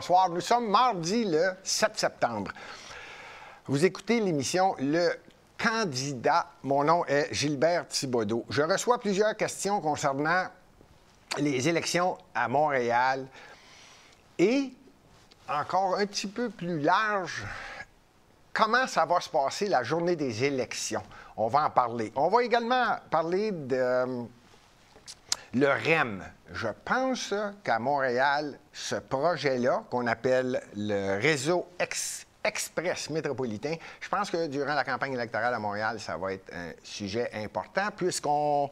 Bonsoir, nous sommes mardi le 7 septembre. Vous écoutez l'émission Le Candidat. Mon nom est Gilbert Thibodeau. Je reçois plusieurs questions concernant les élections à Montréal et, encore un petit peu plus large, comment ça va se passer la journée des élections. On va en parler. On va également parler de le REM. Je pense qu'à Montréal, ce projet-là, qu'on appelle le réseau express métropolitain, je pense que durant la campagne électorale à Montréal, ça va être un sujet important puisqu'on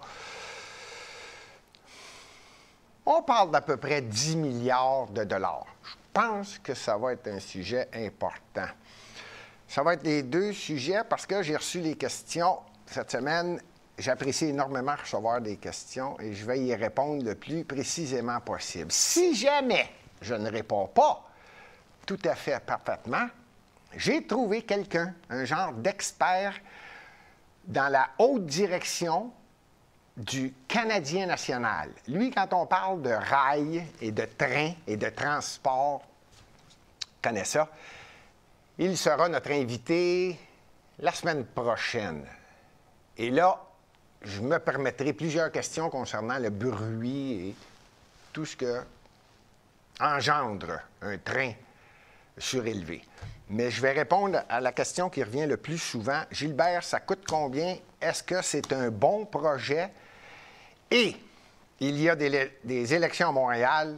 parle d'à peu près 10 milliards de dollars. Je pense que ça va être un sujet important. Ça va être les deux sujets parce que j'ai reçu les questions cette semaine. J'apprécie énormément recevoir des questions et je vais y répondre le plus précisément possible. Si jamais je ne réponds pas tout à fait parfaitement, j'ai trouvé quelqu'un, un genre d'expert dans la haute direction du Canadien national. Lui, quand on parle de rail et de train et de transport, connaît ça. Il sera notre invité la semaine prochaine. Et là, je me permettrai plusieurs questions concernant le bruit et tout ce que engendre un train surélevé. Mais je vais répondre à la question qui revient le plus souvent. Gilbert, ça coûte combien? Est-ce que c'est un bon projet? Et il y a des élections à Montréal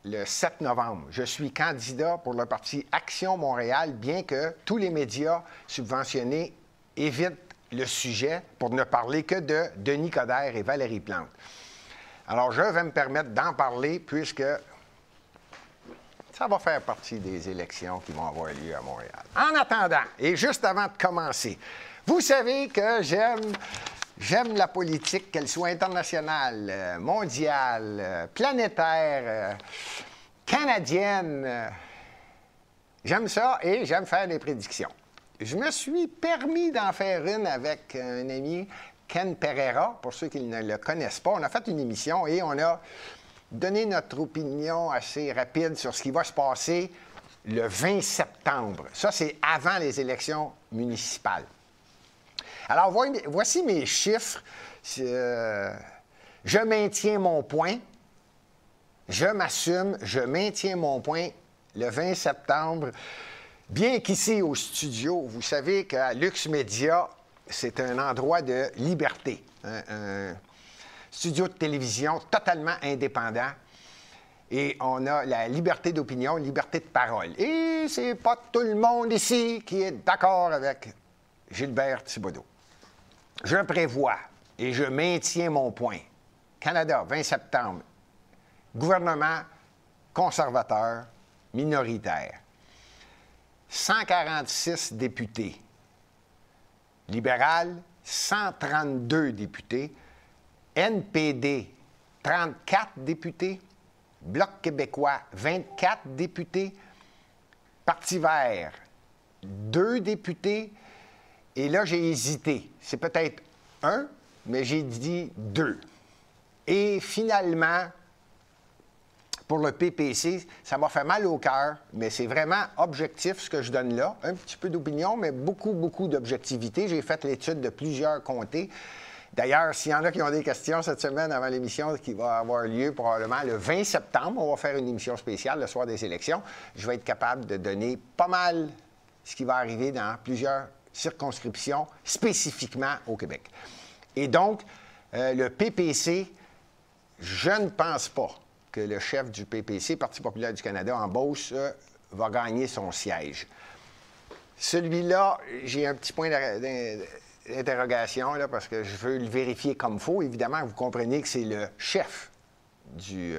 le 7 novembre. Je suis candidat pour le parti Action Montréal, bien que tous les médias subventionnés évitent le sujet pour ne parler que de Denis Coderre et Valérie Plante. Alors, je vais me permettre d'en parler puisque ça va faire partie des élections qui vont avoir lieu à Montréal. En attendant, et juste avant de commencer, vous savez que j'aime la politique, qu'elle soit internationale, mondiale, planétaire, canadienne. J'aime ça et j'aime faire des prédictions. Je me suis permis d'en faire une avec un ami, Ken Pereira, pour ceux qui ne le connaissent pas. On a fait une émission et on a donné notre opinion assez rapide sur ce qui va se passer le 20 septembre. Ça, c'est avant les élections municipales. Alors, voici mes chiffres. Je maintiens mon point. Je m'assume, je maintiens mon point le 20 septembre. Bien qu'ici, au studio, vous savez qu'à Lux Média, c'est un endroit de liberté. Un studio de télévision totalement indépendant. Et on a la liberté d'opinion, liberté de parole. Et c'est pas tout le monde ici qui est d'accord avec Gilbert Thibodeau. Je prévois et je maintiens mon point. Canada, 20 septembre. Gouvernement conservateur, minoritaire. 146 députés. Libéral, 132 députés. NPD, 34 députés. Bloc québécois, 24 députés. Parti vert, 2 députés. Et là, j'ai hésité. C'est peut-être 1, mais j'ai dit 2. Et finalement, pour le PPC, ça m'a fait mal au cœur, mais c'est vraiment objectif ce que je donne là. Un petit peu d'opinion, mais beaucoup, beaucoup d'objectivité. J'ai fait l'étude de plusieurs comtés. D'ailleurs, s'il y en a qui ont des questions cette semaine avant l'émission qui va avoir lieu probablement le 20 septembre, on va faire une émission spéciale le soir des élections. Je vais être capable de donner pas mal ce qui va arriver dans plusieurs circonscriptions, spécifiquement au Québec. Et donc, le PPC, je ne pense pas que le chef du PPC, Parti populaire du Canada, en Beauce, va gagner son siège. Celui-là, j'ai un petit point d'interrogation, là, parce que je veux le vérifier comme il faut. Évidemment, vous comprenez que c'est le chef du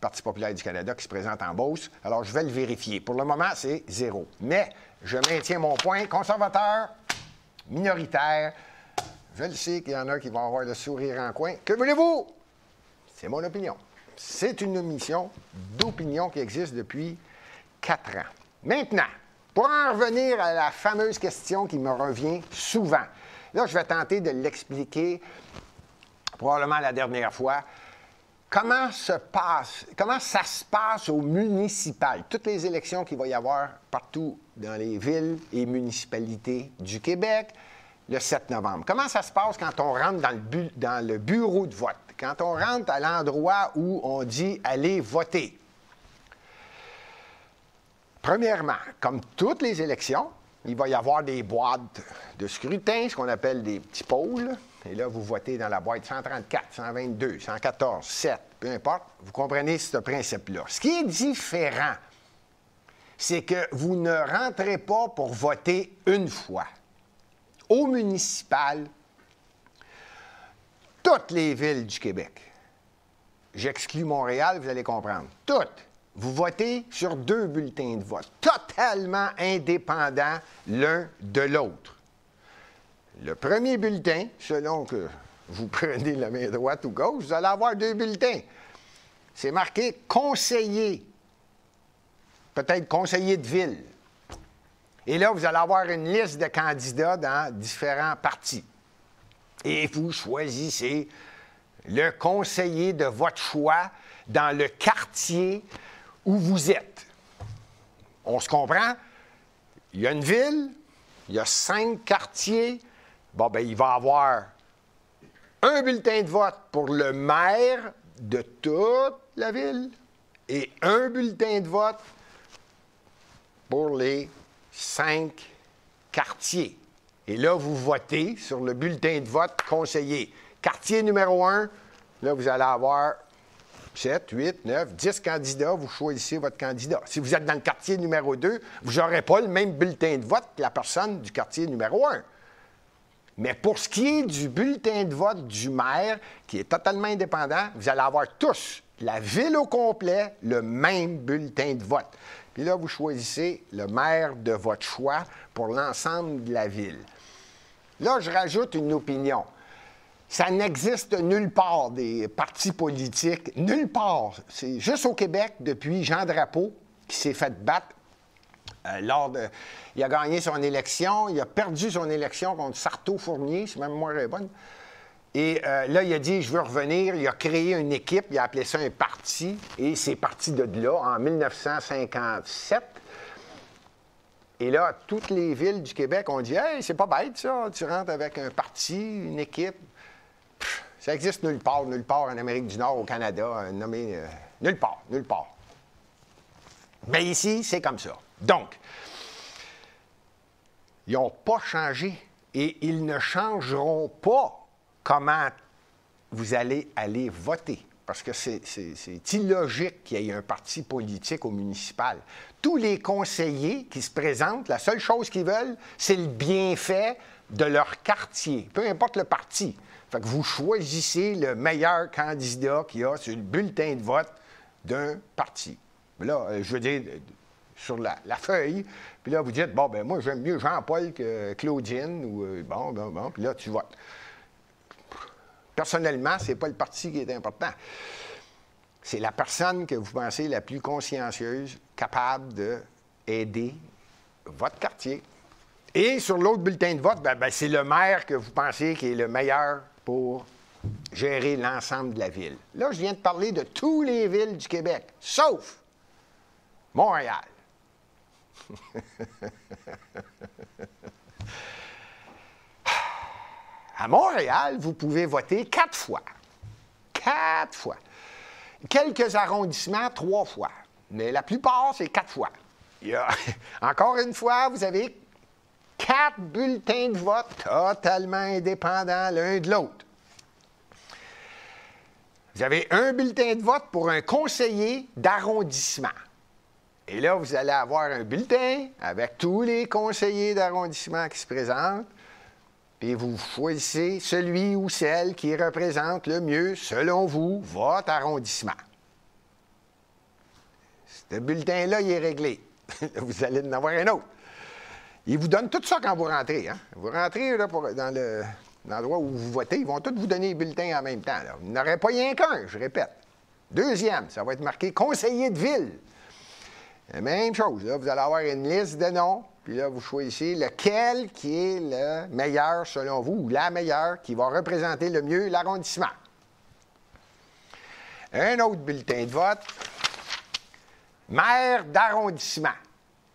Parti populaire du Canada qui se présente en Beauce. Alors, je vais le vérifier. Pour le moment, c'est 0. Mais je maintiens mon point. Conservateur, minoritaire. Je le sais qu'il y en a qui vont avoir le sourire en coin. Que voulez-vous? C'est mon opinion. C'est une émission d'opinion qui existe depuis 4 ans. Maintenant, pour en revenir à la fameuse question qui me revient souvent, là, je vais tenter de l'expliquer probablement la dernière fois. comment ça se passe au municipal? Toutes les élections qu'il va y avoir partout dans les villes et municipalités du Québec le 7 novembre. Comment ça se passe quand on rentre dans le bureau de vote? Quand on rentre à l'endroit où on dit « allez voter ». Premièrement, comme toutes les élections, il va y avoir des boîtes de scrutin, ce qu'on appelle des petits pôles. Et là, vous votez dans la boîte 134, 122, 114, 7, peu importe. Vous comprenez ce principe-là. Ce qui est différent, c'est que vous ne rentrez pas pour voter une fois. Au municipal, toutes les villes du Québec, j'exclus Montréal, vous allez comprendre, toutes, vous votez sur 2 bulletins de vote, totalement indépendants l'un de l'autre. Le premier bulletin, selon que vous prenez la main droite ou gauche, vous allez avoir 2 bulletins. C'est marqué « conseiller », peut-être « conseiller de ville ». Et là, vous allez avoir une liste de candidats dans différents partis. Et vous choisissez le conseiller de votre choix dans le quartier où vous êtes. On se comprend? Il y a une ville, il y a 5 quartiers. Bon, bien, il va y avoir un bulletin de vote pour le maire de toute la ville et un bulletin de vote pour les 5 quartiers. Et là, vous votez sur le bulletin de vote conseiller. Quartier numéro 1, là, vous allez avoir 7, 8, 9, 10 candidats. Vous choisissez votre candidat. Si vous êtes dans le quartier numéro 2, vous n'aurez pas le même bulletin de vote que la personne du quartier numéro 1. Mais pour ce qui est du bulletin de vote du maire, qui est totalement indépendant, vous allez avoir tous, la ville au complet, le même bulletin de vote. Puis là, vous choisissez le maire de votre choix pour l'ensemble de la ville. Là, je rajoute une opinion. Ça n'existe nulle part des partis politiques, nulle part. C'est juste au Québec, depuis Jean Drapeau, qui s'est fait battre il a gagné son élection, il a perdu son élection contre Sarto-Fournier, si ma mémoire est bonne. Et là, il a dit, je veux revenir. Il a créé une équipe, il a appelé ça un parti, et c'est parti de là, en 1957. Et là, toutes les villes du Québec ont dit, « Hey, c'est pas bête, ça, tu rentres avec un parti, une équipe. » Ça existe nulle part en Amérique du Nord, au Canada, nommé nulle part. Mais ici, c'est comme ça. Donc, ils n'ont pas changé et ils ne changeront pas comment vous allez aller voter. Parce que c'est illogique qu'il y ait un parti politique au municipal. Tous les conseillers qui se présentent, la seule chose qu'ils veulent, c'est le bienfait de leur quartier, peu importe le parti. Fait que vous choisissez le meilleur candidat qu'il y a sur le bulletin de vote d'un parti. Là, je veux dire, sur la feuille, puis là, vous dites, bon, ben moi, j'aime mieux Jean-Paul que Claudine, ou bon, puis là, tu votes. Personnellement, ce n'est pas le parti qui est important. C'est la personne que vous pensez la plus consciencieuse, capable d'aider votre quartier. Et sur l'autre bulletin de vote, c'est le maire que vous pensez qui est le meilleur pour gérer l'ensemble de la ville. Là, je viens de parler de toutes les villes du Québec, sauf Montréal. À Montréal, vous pouvez voter 4 fois. 4 fois. Quelques arrondissements, 3 fois. Mais la plupart, c'est 4 fois. Encore une fois, vous avez 4 bulletins de vote totalement indépendants l'un de l'autre. Vous avez un bulletin de vote pour un conseiller d'arrondissement. Et là, vous allez avoir un bulletin avec tous les conseillers d'arrondissement qui se présentent. Puis vous choisissez celui ou celle qui représente le mieux, selon vous, votre arrondissement. Ce bulletin-là, il est réglé. Vous allez en avoir un autre. Ils vous donnent tout ça quand vous rentrez. Hein? Vous rentrez là, dans l'endroit où vous votez, ils vont tous vous donner les bulletins en même temps. Là. Vous n'aurez pas rien qu'un, je répète. Deuxième, ça va être marqué « conseiller de ville ». La même chose, là, vous allez avoir une liste de noms, puis là, vous choisissez lequel qui est le meilleur selon vous, ou la meilleure qui va représenter le mieux l'arrondissement. Un autre bulletin de vote. Maire d'arrondissement.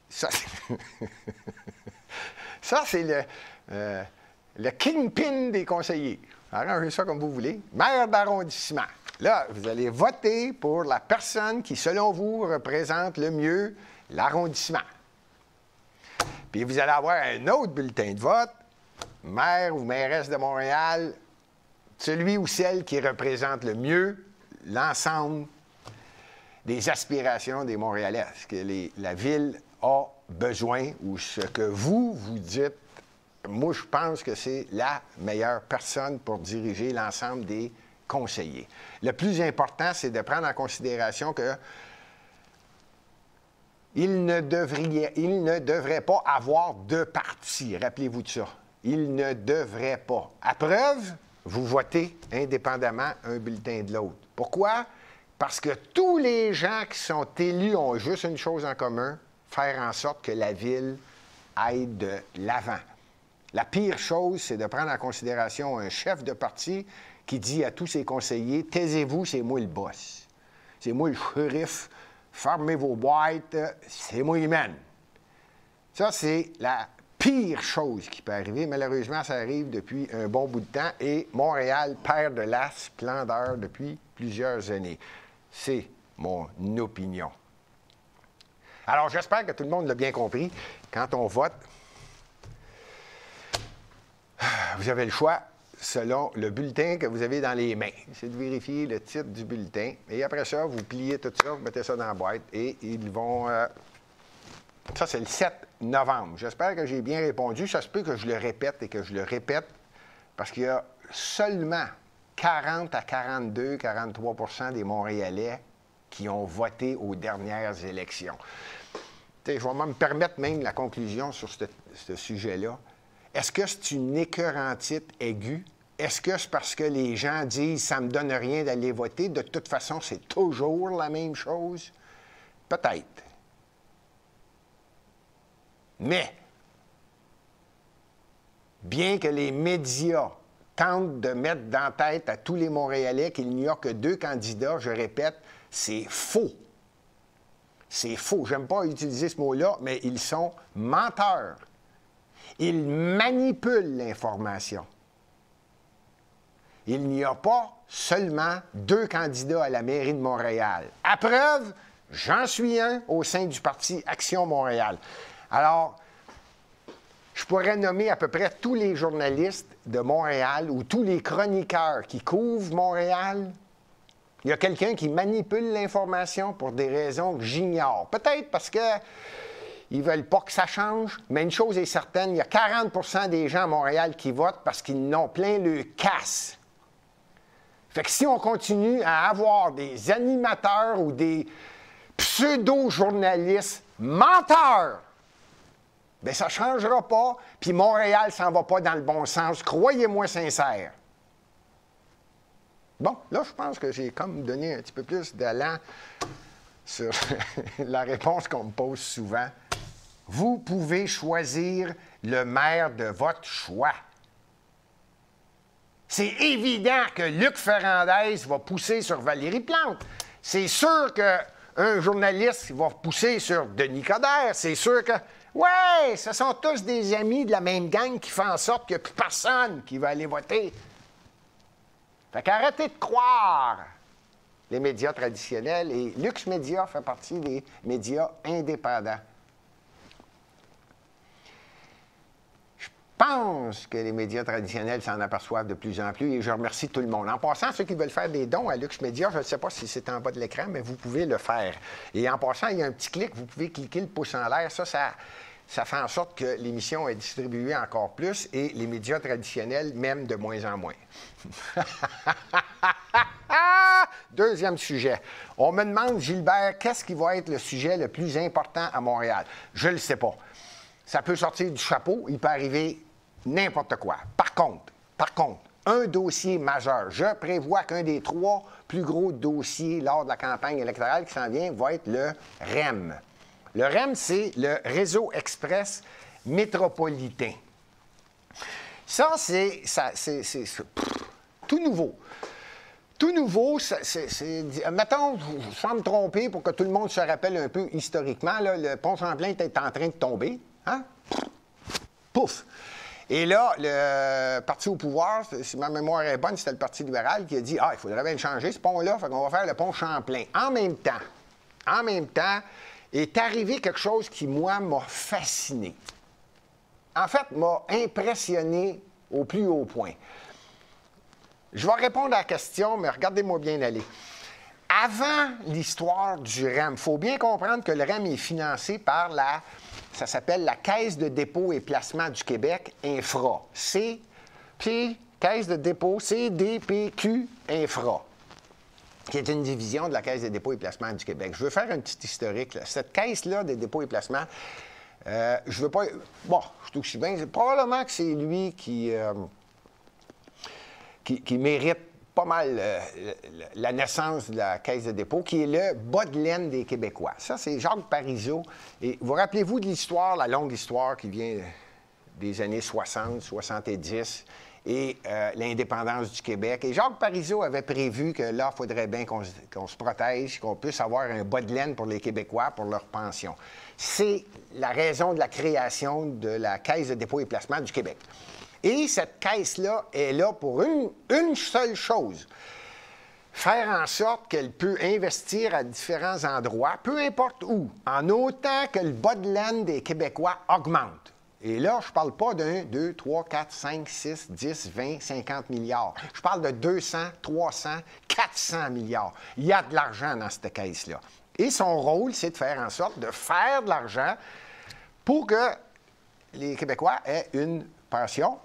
Ça, c'est le kingpin des conseillers. Arrangez ça comme vous voulez. Maire d'arrondissement. Là, vous allez voter pour la personne qui, selon vous, représente le mieux l'arrondissement. Puis vous allez avoir un autre bulletin de vote, maire ou mairesse de Montréal, celui ou celle qui représente le mieux l'ensemble des aspirations des Montréalais, ce que la Ville a besoin ou ce que vous dites. Moi, je pense que c'est la meilleure personne pour diriger l'ensemble des conseillers. Le plus important, c'est de prendre en considération que il ne devrait pas avoir de parti. Rappelez-vous de ça. Il ne devrait pas. À preuve, vous votez indépendamment un bulletin de l'autre. Pourquoi? Parce que tous les gens qui sont élus ont juste une chose en commun, faire en sorte que la Ville aille de l'avant. La pire chose, c'est de prendre en considération un chef de parti qui dit à tous ses conseillers, « Taisez-vous, c'est moi le boss. C'est moi le shérif. Fermez vos boîtes, c'est moi qui mène. » Ça, c'est la pire chose qui peut arriver. Malheureusement, ça arrive depuis un bon bout de temps et Montréal perd de la splendeur depuis plusieurs années. C'est mon opinion. Alors, j'espère que tout le monde l'a bien compris. Quand on vote, vous avez le choix selon le bulletin que vous avez dans les mains. C'est de vérifier le titre du bulletin. Et après ça, vous pliez tout ça, vous mettez ça dans la boîte et ils vont... Ça, c'est le 7 novembre. J'espère que j'ai bien répondu. Ça se peut que je le répète et que je le répète parce qu'il y a seulement 40 à 42, 43 % des Montréalais qui ont voté aux dernières élections. Je vais me permettre même la conclusion sur ce sujet-là. Est-ce que c'est une écœurantite aiguë? Est-ce que c'est parce que les gens disent « ça ne me donne rien d'aller voter », de toute façon, c'est toujours la même chose? Peut-être. Mais, bien que les médias tentent de mettre dans la tête à tous les Montréalais qu'il n'y a que 2 candidats, je répète, c'est faux. C'est faux. J'aime pas utiliser ce mot-là, mais ils sont menteurs. Ils manipulent l'information. Il n'y a pas seulement 2 candidats à la mairie de Montréal. À preuve, j'en suis un au sein du parti Action Montréal. Alors, je pourrais nommer à peu près tous les journalistes de Montréal ou tous les chroniqueurs qui couvrent Montréal. Il y a quelqu'un qui manipule l'information pour des raisons que j'ignore. Peut-être parce que ils ne veulent pas que ça change, mais une chose est certaine, il y a 40 % des gens à Montréal qui votent parce qu'ils n'ont plein le casse. Fait que si on continue à avoir des animateurs ou des pseudo-journalistes menteurs, bien, ça ne changera pas, puis Montréal s'en va pas dans le bon sens, croyez-moi sincère. Bon, là, je pense que j'ai comme donné un petit peu plus d'allant sur la réponse qu'on me pose souvent. Vous pouvez choisir le maire de votre choix. C'est évident que Luc Ferrandez va pousser sur Valérie Plante. C'est sûr qu'un journaliste va pousser sur Denis Coderre. C'est sûr que, ouais, ce sont tous des amis de la même gang qui font en sorte qu'il n'y a plus personne qui va aller voter. Fait qu'arrêtez de croire les médias traditionnels et Lux Média fait partie des médias indépendants. Je pense que les médias traditionnels s'en aperçoivent de plus en plus et je remercie tout le monde. En passant, ceux qui veulent faire des dons à Lux Média, je ne sais pas si c'est en bas de l'écran, mais vous pouvez le faire. Et en passant, il y a un petit clic, vous pouvez cliquer le pouce en l'air. Ça fait en sorte que l'émission est distribuée encore plus et les médias traditionnels m'aiment de moins en moins. Deuxième sujet. On me demande, Gilbert, qu'est-ce qui va être le sujet le plus important à Montréal? Je ne le sais pas. Ça peut sortir du chapeau, il peut arriver n'importe quoi. Par contre, un dossier majeur. Je prévois qu'un des 3 plus gros dossiers lors de la campagne électorale qui s'en vient va être le REM. Le REM, c'est le Réseau Express métropolitain. Ça, c'est tout nouveau. Tout nouveau, mettons, sans me tromper pour que tout le monde se rappelle un peu historiquement, là, le pont Champlain était en train de tomber. Hein? Pouf! Et là, le parti au pouvoir, si ma mémoire est bonne, c'était le Parti libéral qui a dit « Ah, il faudrait bien changer ce pont-là, fait qu'on va faire le pont Champlain. » En même temps, est arrivé quelque chose qui, moi, m'a fasciné. En fait, m'a impressionné au plus haut point. Je vais répondre à la question, mais regardez-moi bien aller. Avant l'histoire du REM, il faut bien comprendre que le REM est financé par ça s'appelle la Caisse de dépôt et placement du Québec, Infra. Caisse de dépôt, CDPQ, Infra, qui est une division de la Caisse de dépôt et placement du Québec. Je veux faire un petit historique, là. Cette caisse-là de dépôt et placement, je veux pas... Bon, je trouve que je suis bien... Probablement que c'est lui qui mérite pas mal la naissance de la Caisse de dépôt, qui est le bas de laine des Québécois. Ça, c'est Jacques Parizeau. Et vous rappelez-vous de l'histoire, la longue histoire qui vient des années 60, 70, et l'indépendance du Québec. Et Jacques Parizeau avait prévu que là, il faudrait bien qu'on se protège, qu'on puisse avoir un bas de laine pour les Québécois, pour leur pension. C'est la raison de la création de la Caisse de dépôt et placement du Québec. Et cette caisse-là est là pour une seule chose, faire en sorte qu'elle peut investir à différents endroits, peu importe où, en autant que le bas de laine des Québécois augmente. Et là, je ne parle pas d'1, 2, 3, 4, 5, 6, 10, 20, 50 milliards. Je parle de 200, 300, 400 milliards. Il y a de l'argent dans cette caisse-là. Et son rôle, c'est de faire en sorte de faire de l'argent pour que les Québécois aient une pension.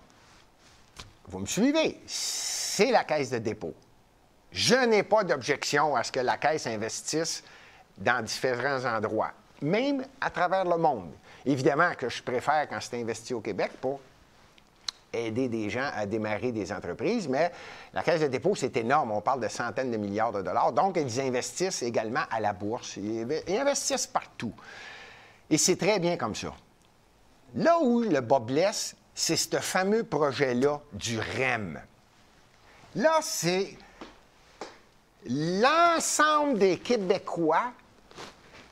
Vous me suivez? C'est la Caisse de dépôt. Je n'ai pas d'objection à ce que la Caisse investisse dans différents endroits, même à travers le monde. Évidemment que je préfère quand c'est investi au Québec pour aider des gens à démarrer des entreprises, mais la Caisse de dépôt, c'est énorme. On parle de centaines de milliards de dollars. Donc, ils investissent également à la bourse. Ils investissent partout. Et c'est très bien comme ça. Là où le bas blesse, c'est ce fameux projet-là du REM. Là, c'est l'ensemble des Québécois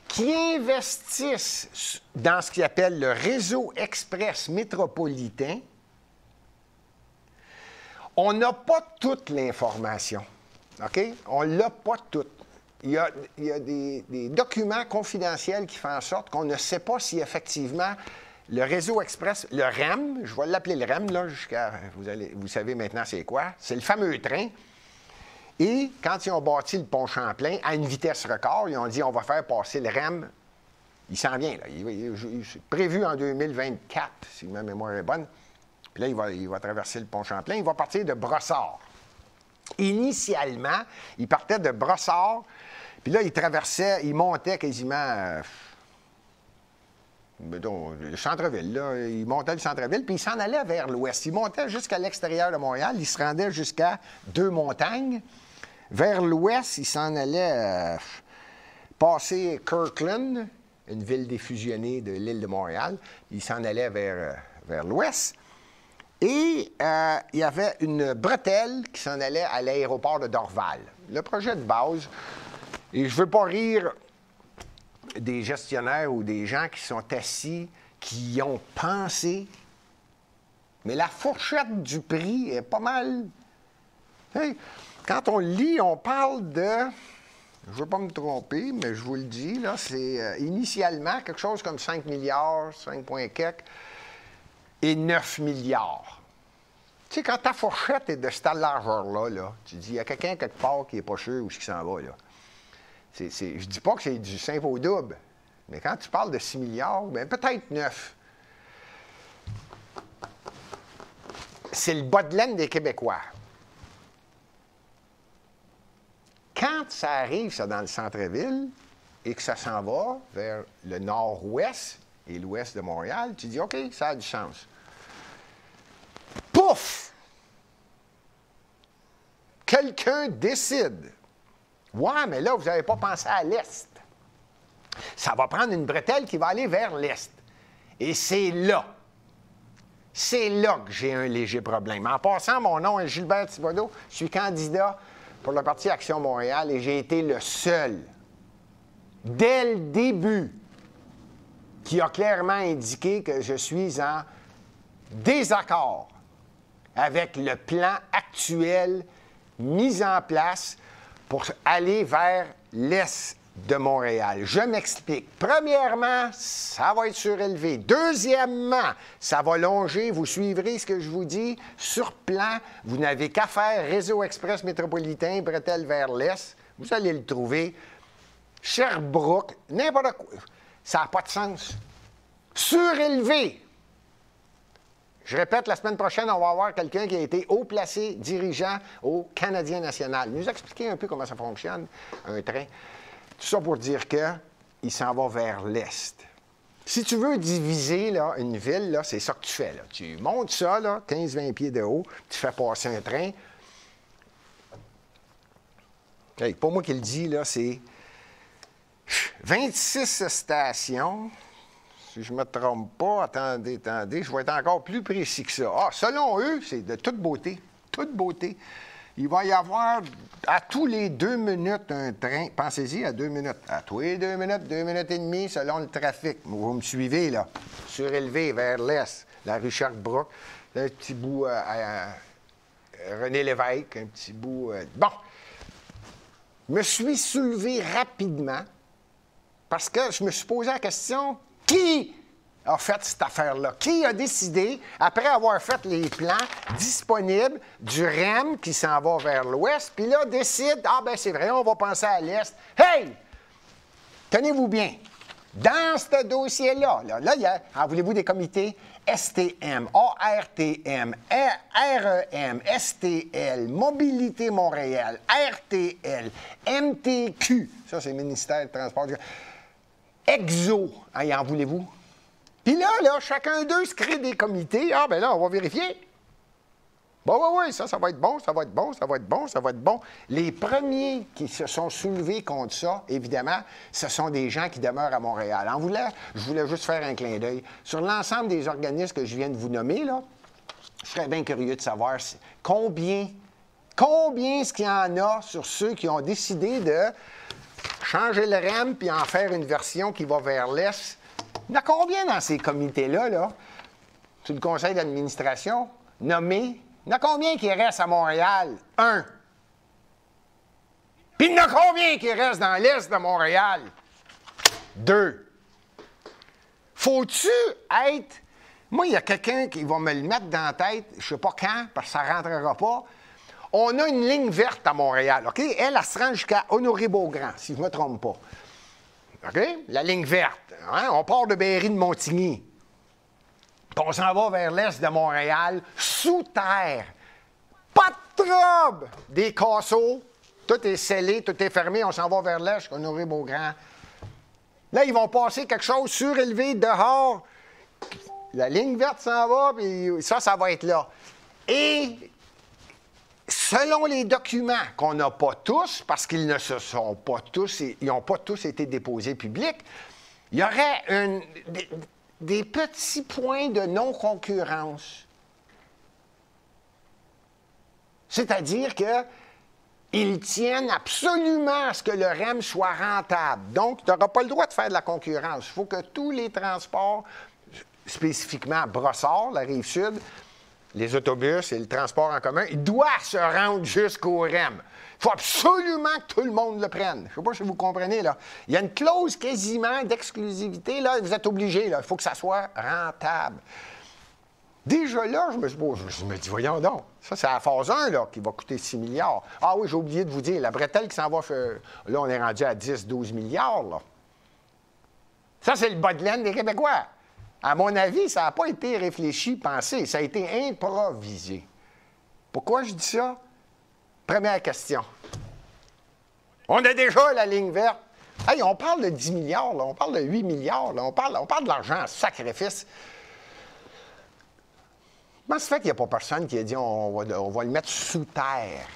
qui investissent dans ce qu'ils appellent le réseau express métropolitain. On n'a pas toute l'information, OK? On ne l'a pas toute. Il y a des documents confidentiels qui font en sorte qu'on ne sait pas si effectivement le réseau express, le REM, je vais l'appeler le REM, là, jusqu'à, vous savez maintenant c'est quoi, c'est le fameux train. Et quand ils ont bâti le pont Champlain à une vitesse record, ils ont dit on va faire passer le REM. Il s'en vient, là. C'est prévu en 2024, si ma mémoire est bonne. Puis là, il va traverser le pont Champlain. Il va partir de Brossard. Initialement, il partait de Brossard, puis là, il montait quasiment le centre-ville, là. Il montait le centre-ville, puis il s'en allait vers l'ouest. Il montait jusqu'à l'extérieur de Montréal. Il se rendait jusqu'à Deux-Montagnes. Vers l'ouest, il s'en allait passer Kirkland, une ville défusionnée de l'île de Montréal. Il s'en allait vers l'ouest. Et il y avait une bretelle qui s'en allait à l'aéroport de Dorval. Le projet de base, et je ne veux pas rire des gestionnaires ou des gens qui sont assis, qui y ont pensé, mais la fourchette du prix est pas mal. Hey, quand on lit, on parle de, je ne veux pas me tromper, mais je vous le dis, là, c'est initialement quelque chose comme 5 milliards, 5 points quelques, et 9 milliards. Tu sais, quand ta fourchette est de cette largeur-là, là, tu dis, il y a quelqu'un quelque part qui n'est pas sûr où il s'en va, là. Je ne dis pas que c'est du simple au double, mais quand tu parles de 6 milliards, bien, peut-être 9. C'est le bas de laine des Québécois. Quand ça arrive, ça, dans le centre-ville, et que ça s'en va vers le nord-ouest et l'ouest de Montréal, tu dis, OK, ça a du sens. Pouf! Quelqu'un décide. Ouais, mais là, vous n'avez pas pensé à l'est. Ça va prendre une bretelle qui va aller vers l'est. Et c'est là que j'ai un léger problème. En passant, mon nom est Gilbert Thibodeau. Je suis candidat pour le Parti Action Montréal et j'ai été le seul, dès le début, qui a clairement indiqué que je suis en désaccord avec le plan actuel mis en place pour aller vers l'est de Montréal. Je m'explique. Premièrement, ça va être surélevé. Deuxièmement, ça va longer, vous suivrez ce que je vous dis, sur plan. Vous n'avez qu'à faire Réseau Express métropolitain, bretelle vers l'est. Vous allez le trouver. Sherbrooke, n'importe quoi. Ça n'a pas de sens. Surélevé. Je répète, la semaine prochaine, on va avoir quelqu'un qui a été haut placé, dirigeant au Canadien national. Nous expliquer un peu comment ça fonctionne, un train. Tout ça pour dire qu'il s'en va vers l'est. Si tu veux diviser là, une ville, là, c'est ça que tu fais. Là. Tu montes ça, 15-20 pieds de haut, tu fais passer un train. Hey, pas moi qui le dis, là, c'est 26 stations. Si je ne me trompe pas, attendez, je vais être encore plus précis que ça. Ah, selon eux, c'est de toute beauté. Toute beauté. Il va y avoir à tous les 2 minutes un train. Pensez-y, à 2 minutes. À tous les 2 minutes, 2 minutes et demie, selon le trafic. Vous me suivez, là. Surélevé vers l'est, la rue Sherbrooke. Un petit bout à René Lévesque, un petit bout. Bon. Je me suis soulevé rapidement parce que je me suis posé la question. Qui a fait cette affaire-là? Qui a décidé, après avoir fait les plans disponibles du REM qui s'en va vers l'ouest, puis là, décide, ah ben c'est vrai, on va penser à l'est. Hey! Tenez-vous bien, dans ce dossier-là, il y a, voulez-vous des comités? STM, ARTM, REM, STL, Mobilité Montréal, RTL, MTQ, ça c'est le ministère du Transport, EXO, hein, en voulez-vous? Puis là, chacun d'eux se crée des comités. Ah, ben là, on va vérifier. Bon, oui, ça va être bon, ça va être bon, ça va être bon, ça va être bon. Les premiers qui se sont soulevés contre ça, évidemment, ce sont des gens qui demeurent à Montréal. Je voulais juste faire un clin d'œil. Sur l'ensemble des organismes que je viens de vous nommer, là, je serais bien curieux de savoir combien est-ce qu'il y en a sur ceux qui ont décidé de changer le REM puis en faire une version qui va vers l'est. Il y en a combien dans ces comités-là, sur le conseil d'administration, nommés? Il y en a combien qui restent à Montréal? 1. Puis il y en a combien qui restent dans l'est de Montréal? 2. Faut-tu être... Moi, il y a quelqu'un qui va me le mettre dans la tête, je ne sais pas quand, parce que ça ne rentrera pas. On a une ligne verte à Montréal, OK? Elle se rend jusqu'à Honoré-Beaugrand, si je ne me trompe pas. OK? La ligne verte. Hein? On part de Berry de Montigny. Puis on s'en va vers l'est de Montréal, sous terre. Pas de trouble! Des casseaux. Tout est scellé, tout est fermé. On s'en va vers l'est, jusqu'à Honoré-Beaugrand. Là, ils vont passer quelque chose surélevé dehors. La ligne verte s'en va, puis ça va être là. Et... selon les documents qu'on n'a pas tous, parce qu'ils ne se sont pas tous, ils n'ont pas tous été déposés publics, il y aurait des petits points de non-concurrence. C'est-à-dire qu'ils tiennent absolument à ce que le REM soit rentable. Donc, tu n'auras pas le droit de faire de la concurrence. Il faut que tous les transports, spécifiquement Brossard, la Rive-Sud, les autobus et le transport en commun, ils doivent se rendre jusqu'au REM. Il faut absolument que tout le monde le prenne. Je ne sais pas si vous comprenez, là. Il y a une clause quasiment d'exclusivité, là. Vous êtes obligés, là. Il faut que ça soit rentable. Déjà là, je me dis, voyons donc, ça, c'est la phase 1, là, qui va coûter 6 milliards. Ah oui, j'ai oublié de vous dire, la bretelle qui s'en va, là, on est rendu à 10-12 milliards, là. Ça, c'est le bas de laine des Québécois. À mon avis, ça n'a pas été réfléchi, pensé. Ça a été improvisé. Pourquoi je dis ça? Première question. On a déjà la ligne verte. Hey, on parle de 10 milliards, là. On parle de 8 milliards. Là. On parle de l'argent en sacrifice. Comment ça fait qu'il n'y a pas personne qui a dit on va le mettre sous terre?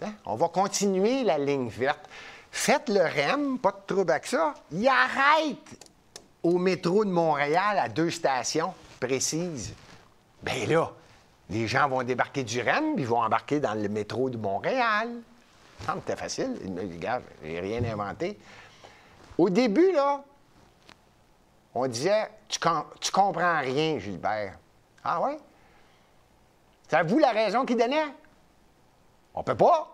Hein? On va continuer la ligne verte. Faites le REM, pas de trouble avec ça. Il arrête au métro de Montréal à 2 stations précises. Bien là, les gens vont débarquer du REM, puis ils vont embarquer dans le métro de Montréal. Ah, c'était facile. Il me dit, regarde, j'ai rien inventé. Au début, là, on disait, tu comprends rien, Gilbert. Ah ouais? C'est à vous la raison qu'il donnait? On peut pas.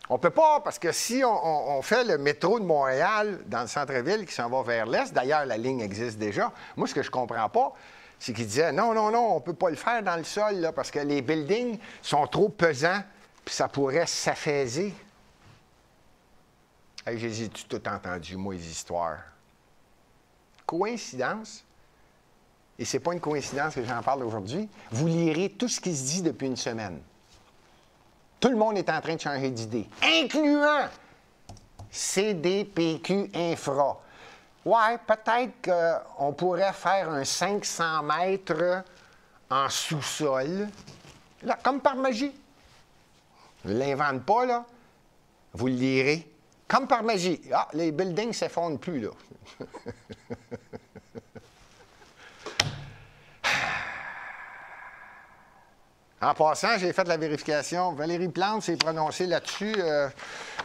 On peut pas, parce que si on fait le métro de Montréal dans le centre-ville qui s'en va vers l'est, d'ailleurs, la ligne existe déjà. Moi, ce que je comprends pas, c'est qu'il disait, non, on peut pas le faire dans le sol, là, parce que les buildings sont trop pesants, puis ça pourrait s'affaiser. Hey, j'ai tout entendu, moi, les histoires. Coïncidence? Et c'est pas une coïncidence que j'en parle aujourd'hui. Vous lirez tout ce qui se dit depuis une semaine. Tout le monde est en train de changer d'idée, incluant CDPQ Infra. Ouais, peut-être qu'on pourrait faire un 500 mètres en sous-sol, là, comme par magie. Je ne l'invente pas, là. Vous le lirez. Comme par magie. Ah, les buildings ne s'effondrent plus, là. En passant, j'ai fait la vérification. Valérie Plante s'est prononcée là-dessus.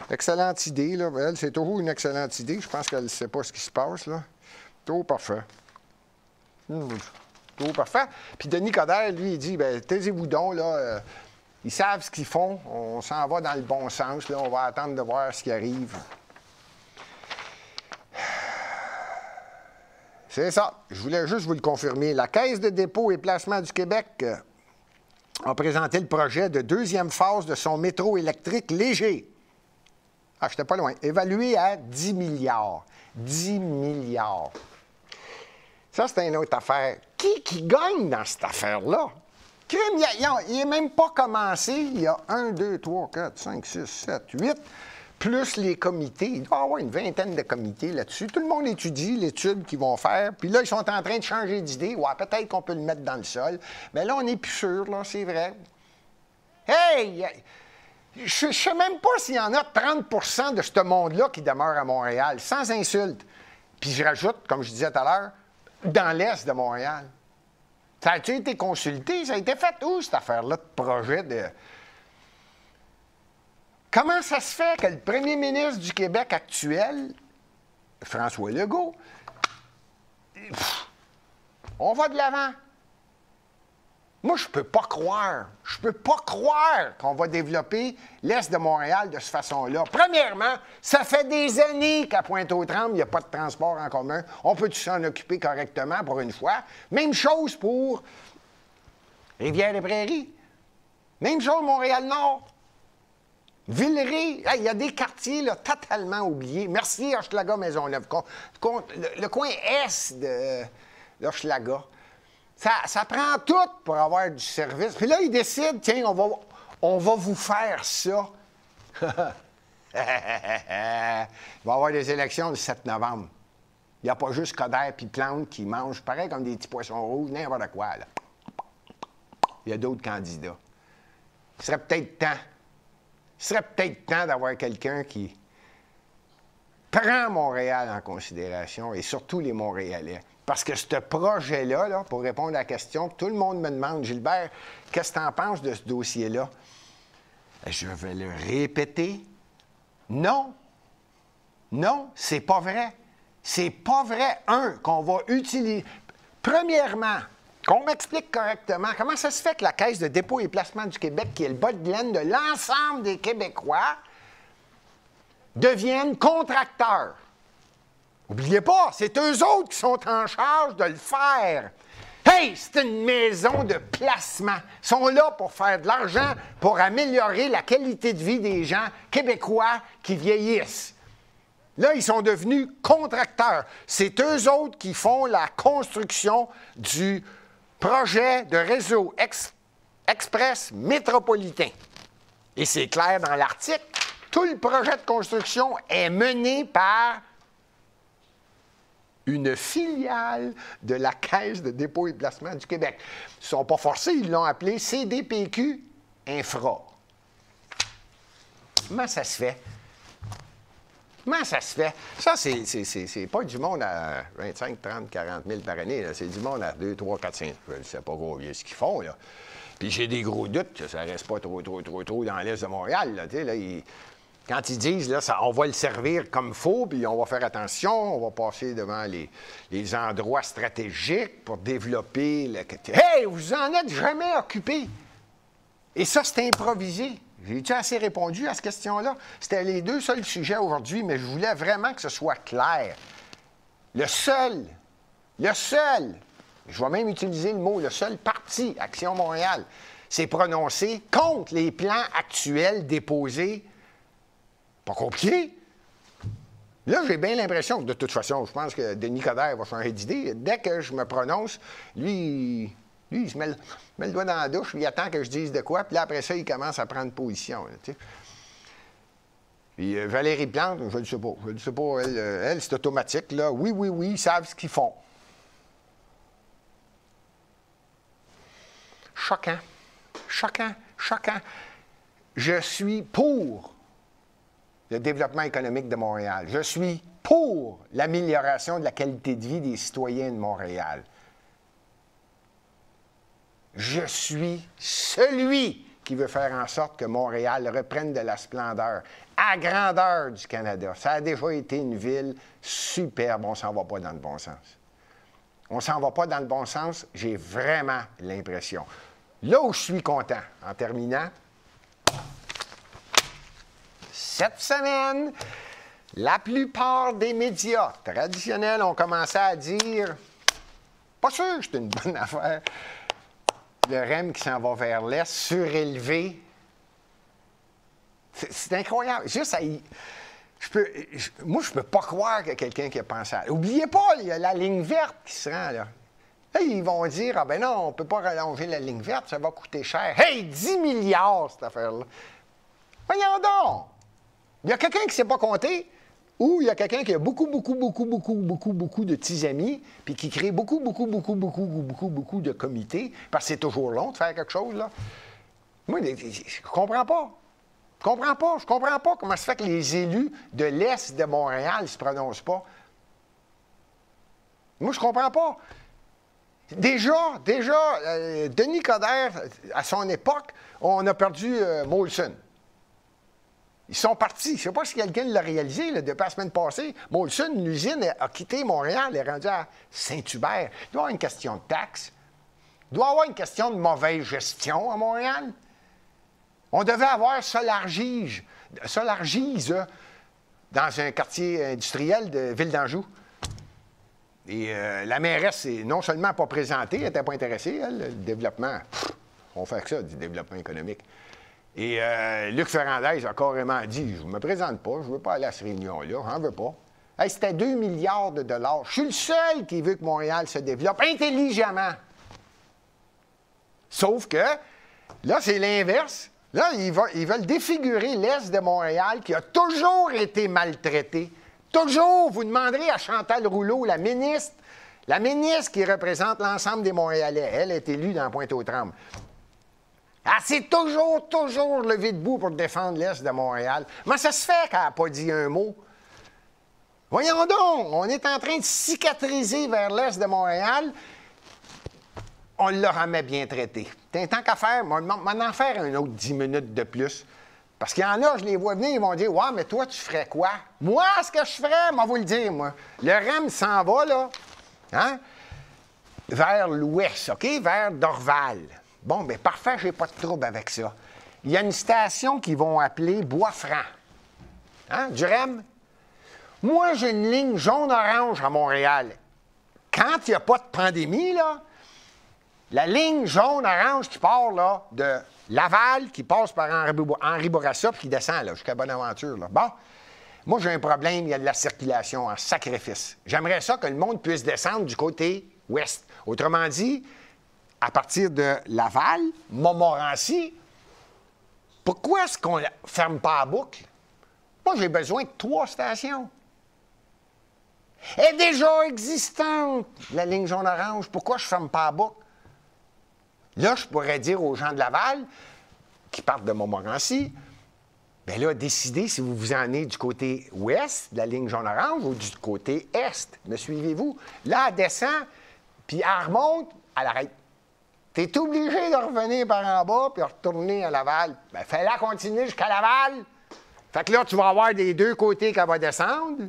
Excellente idée, là. Elle, c'est toujours une excellente idée. Je pense qu'elle ne sait pas ce qui se passe, là. Tout parfait. Tout parfait. Puis Denis Coderre, lui, il dit, bien, taisez-vous donc, là. Ils savent ce qu'ils font. On s'en va dans le bon sens, là. On va attendre de voir ce qui arrive. C'est ça. Je voulais juste vous le confirmer. La Caisse de dépôt et placement du Québec a présenté le projet de deuxième phase de son métro électrique léger. Ah, je n'étais pas loin. Évalué à 10 milliards. 10 milliards. Ça, c'est une autre affaire. Qui gagne dans cette affaire-là? Il n'est même pas commencé. Il y a 1, 2, 3, 4, 5, 6, 7, 8, plus les comités. Il doit y avoir une vingtaine de comités là-dessus. Tout le monde étudie l'étude qu'ils vont faire. Puis là, ils sont en train de changer d'idée. Ouais, peut-être qu'on peut le mettre dans le sol. Mais là, on n'est plus sûr, là, c'est vrai. Hey! Je ne sais même pas s'il y en a 30 de ce monde-là qui demeure à Montréal, sans insulte. Puis je rajoute, comme je disais tout à l'heure, dans l'est de Montréal. Ça a-tu été consulté? Ça a été fait où, cette affaire-là de projet de... Comment ça se fait que le premier ministre du Québec actuel, François Legault, on va de l'avant. Moi, je peux pas croire qu'on va développer l'Est de Montréal de cette façon-là. Premièrement, ça fait des années qu'à Pointe-aux-Trembles, il n'y a pas de transport en commun. On peut s'en occuper correctement pour une fois. Même chose pour Rivière-des-Prairies. Même chose Montréal-Nord. Villeray, il y a des quartiers là, totalement oubliés. Merci, Hochelaga-Maisonneuve. Le coin est de l'Hochelaga. Ça prend tout pour avoir du service. Puis là, ils décident, tiens, on va vous faire ça. Il va y avoir des élections le 7 novembre. Il n'y a pas juste Coderre puis Plante qui mangent pareil comme des petits poissons rouges, n'importe quoi, là. Il y a d'autres candidats. Il serait peut-être temps d'avoir quelqu'un qui prend Montréal en considération et surtout les Montréalais. Parce que ce projet-là, là, pour répondre à la question, tout le monde me demande, Gilbert, qu'est-ce que tu en penses de ce dossier-là? Je vais le répéter. Non. Non, c'est pas vrai. C'est pas vrai, qu'on va utiliser. Premièrement, qu'on m'explique correctement comment ça se fait que la Caisse de dépôt et placement du Québec, qui est le bas de laine de l'ensemble des Québécois, devienne contracteur. N'oubliez pas, c'est eux autres qui sont en charge de le faire. Hey, c'est une maison de placement. Ils sont là pour faire de l'argent, pour améliorer la qualité de vie des gens québécois qui vieillissent. Là, ils sont devenus contracteurs. C'est eux autres qui font la construction du projet de réseau express métropolitain. Et c'est clair dans l'article, tout le projet de construction est mené par une filiale de la Caisse de dépôt et placement du Québec. Ils ne sont pas forcés, ils l'ont appelé CDPQ Infra. Comment ça se fait? Comment ça se fait? Ça, c'est pas du monde à 25, 30, 40 000 par année. C'est du monde à 2, 3, 4, 5. Je ne sais pas combien ce qu'ils font, là. Puis j'ai des gros doutes que ça ne reste pas trop dans l'est de Montréal. Là, là, Quand ils disent, là, on va le servir comme il faut, puis on va faire attention, on va passer devant les endroits stratégiques pour développer le... Hey, vous en êtes jamais occupé! Et ça, c'est improvisé. J'ai-tu assez répondu à cette question-là? C'était les deux seuls sujets aujourd'hui, mais je voulais vraiment que ce soit clair. Le seul, je vais même utiliser le mot, le seul parti, Action Montréal, s'est prononcé contre les plans actuels déposés. Pas compliqué. Là, j'ai bien l'impression que, de toute façon, je pense que Denis Coderre va changer d'idée. Dès que je me prononce, lui il se met le doigt dans la douche, il attend que je dise de quoi, puis là, après ça, il commence à prendre position. Là, tu sais. Puis Valérie Plante, je ne sais pas, elle c'est automatique, là. Oui, ils savent ce qu'ils font. Choquant. Je suis pour le développement économique de Montréal. Je suis pour l'amélioration de la qualité de vie des citoyens de Montréal. Je suis celui qui veut faire en sorte que Montréal reprenne de la splendeur à grandeur du Canada. Ça a déjà été une ville superbe. On ne s'en va pas dans le bon sens. On ne s'en va pas dans le bon sens, j'ai vraiment l'impression. Là où je suis content, en terminant, cette semaine, la plupart des médias traditionnels ont commencé à dire « Pas sûr que c'est une bonne affaire. Le REM qui s'en va vers l'est, surélevé. » C'est incroyable. Juste moi, je ne peux pas croire qu'il y a quelqu'un qui a pensé à... Oubliez pas, il y a la ligne verte qui se rend, là. Là, ils vont dire, ah ben non, on ne peut pas rallonger la ligne verte, ça va coûter cher. Hey, 10 milliards, cette affaire-là. Voyons donc! Il y a quelqu'un qui ne sait pas compter, ou il y a quelqu'un qui a beaucoup de petits amis, puis qui crée beaucoup de comités, parce que c'est toujours long de faire quelque chose, là. Moi, je ne comprends pas. Je comprends pas comment ça fait que les élus de l'Est de Montréal ne se prononcent pas. Moi, je comprends pas. Déjà, Denis Coderre, à son époque, on a perdu Molson. Ils sont partis. Je ne sais pas si quelqu'un l'a réalisé là, depuis la semaine passée. Molson, l'usine, a quitté Montréal, est rendue à Saint-Hubert. Il doit y avoir une question de taxes. Il doit y avoir une question de mauvaise gestion à Montréal. On devait avoir Solargise dans un quartier industriel de Ville-d'Anjou. Et la mairesse n'est non seulement pas présentée, elle n'était pas intéressée, elle, le développement. On fait que ça, du développement économique. Et Luc Ferrandez a carrément dit, je ne me présente pas, je ne veux pas aller à cette réunion-là, j'en veux pas. Hey, c'était 2 milliards de dollars. Je suis le seul qui veut que Montréal se développe intelligemment. Sauf que, là, c'est l'inverse. Là, ils veulent défigurer l'Est de Montréal qui a toujours été maltraité. Toujours, vous demanderez à Chantal Rouleau, la ministre qui représente l'ensemble des Montréalais. Elle est élue dans Pointe-aux-Trembles. Elle s'est toujours levée debout pour défendre l'Est de Montréal. Mais ça se fait qu'elle n'a pas dit un mot. Voyons donc, on est en train de cicatriser vers l'Est de Montréal. On l'a jamais bien traité. Tant qu'à faire, on va en faire un autre 10 minutes de plus. Parce qu'il y en a, je les vois venir, ils vont dire « Ouais, mais toi, tu ferais quoi? » Moi, ce que je ferais, moi, vous le dire, moi. Le REM s'en va, là, hein, vers l'ouest, OK? Vers Dorval. Bon, bien, parfait, j'ai pas de trouble avec ça. Il y a une station qu'ils vont appeler Bois-Franc. Hein, du REM? Moi, j'ai une ligne jaune-orange à Montréal. Quand il n'y a pas de pandémie, là, la ligne jaune-orange qui part, là, de Laval, qui passe par Henri Bourassa, puis qui descend, là, jusqu'à Bonaventure, là. Bon, moi, j'ai un problème, il y a de la circulation en sacrifice. J'aimerais ça que le monde puisse descendre du côté ouest. Autrement dit, à partir de Laval, Montmorency, pourquoi est-ce qu'on ne ferme pas la boucle? Moi, j'ai besoin de 3 stations. Elle est déjà existante, la ligne jaune-orange. Pourquoi je ne ferme pas la boucle? Là, je pourrais dire aux gens de Laval, qui partent de Montmorency, bien là, décidez si vous vous en allez du côté ouest de la ligne jaune-orange ou du côté est. Me suivez-vous? Là, elle descend, puis elle remonte, elle arrête. Tu es obligé de revenir par en bas puis retourner à Laval. Bien, fais-la continuer jusqu'à Laval. Fait que là, tu vas avoir des deux côtés qu'elle va descendre.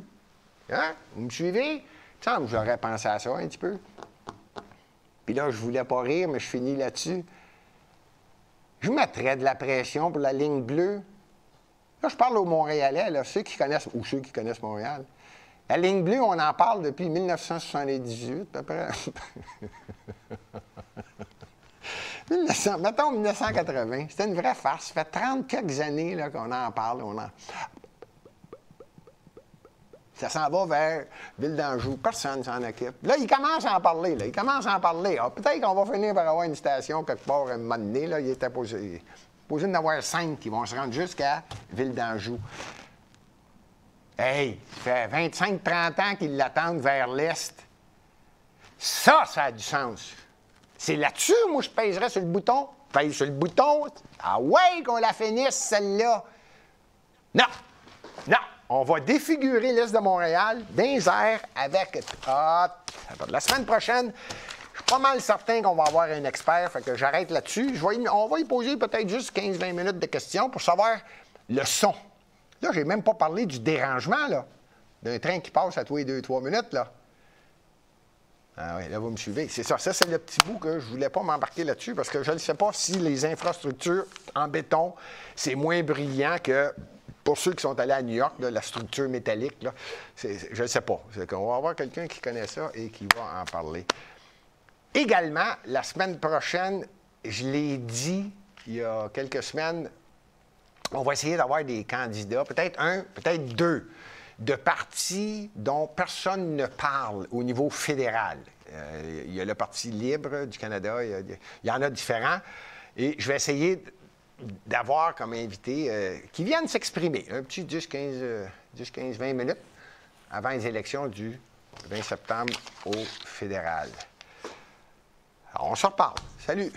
Hein? Vous me suivez? Il me semble que j'aurais pensé à ça un petit peu. Puis là, je voulais pas rire, mais je finis là-dessus. Je mettrais de la pression pour la ligne bleue. Là, je parle aux Montréalais, là, ceux qui connaissent, ou ceux qui connaissent Montréal. La ligne bleue, on en parle depuis 1978, à peu près. Mettons 1980. C'était une vraie farce. Ça fait 30 quelques années là, qu'on en parle. Ça s'en va vers Ville d'Anjou. Personne ne s'en occupe. Là, ils commencent à en parler. Là. Ils commencent à en parler. Ah, peut-être qu'on va finir par avoir une station quelque part à un moment donné. Là. Il était posé d'en avoir 5 qui vont se rendre jusqu'à Ville d'Anjou. Hey, ça fait 25-30 ans qu'ils l'attendent vers l'Est. Ça a du sens. C'est là-dessus, moi, je pèserais sur le bouton. Je pèse sur le bouton. Ah ouais, qu'on la finisse, celle-là. Non. Non. On va défigurer l'Est de Montréal dans les airs avec... la semaine prochaine, je suis pas mal certain qu'on va avoir un expert, fait que j'arrête là-dessus. On va y poser peut-être juste 15-20 minutes de questions pour savoir le son. Là, j'ai même pas parlé du dérangement, là, d'un train qui passe à tous les 2-3 minutes, là. Ah oui, là, vous me suivez. C'est ça. Ça, c'est le petit bout que je ne voulais pas m'embarquer là-dessus parce que je ne sais pas si les infrastructures en béton, c'est moins brillant que pour ceux qui sont allés à New York, là, la structure métallique. Là, je ne sais pas. On va avoir quelqu'un qui connaît ça et qui va en parler. Également, la semaine prochaine, je l'ai dit il y a quelques semaines, on va essayer d'avoir des candidats, peut-être un, peut-être deux, de partis dont personne ne parle au niveau fédéral. Il y a le Parti libre du Canada, il y en a différents. Et je vais essayer d'avoir comme invité qui viennent s'exprimer, un petit 10-15-20 minutes avant les élections du 20 septembre au fédéral. Alors, on se reparle. Salut!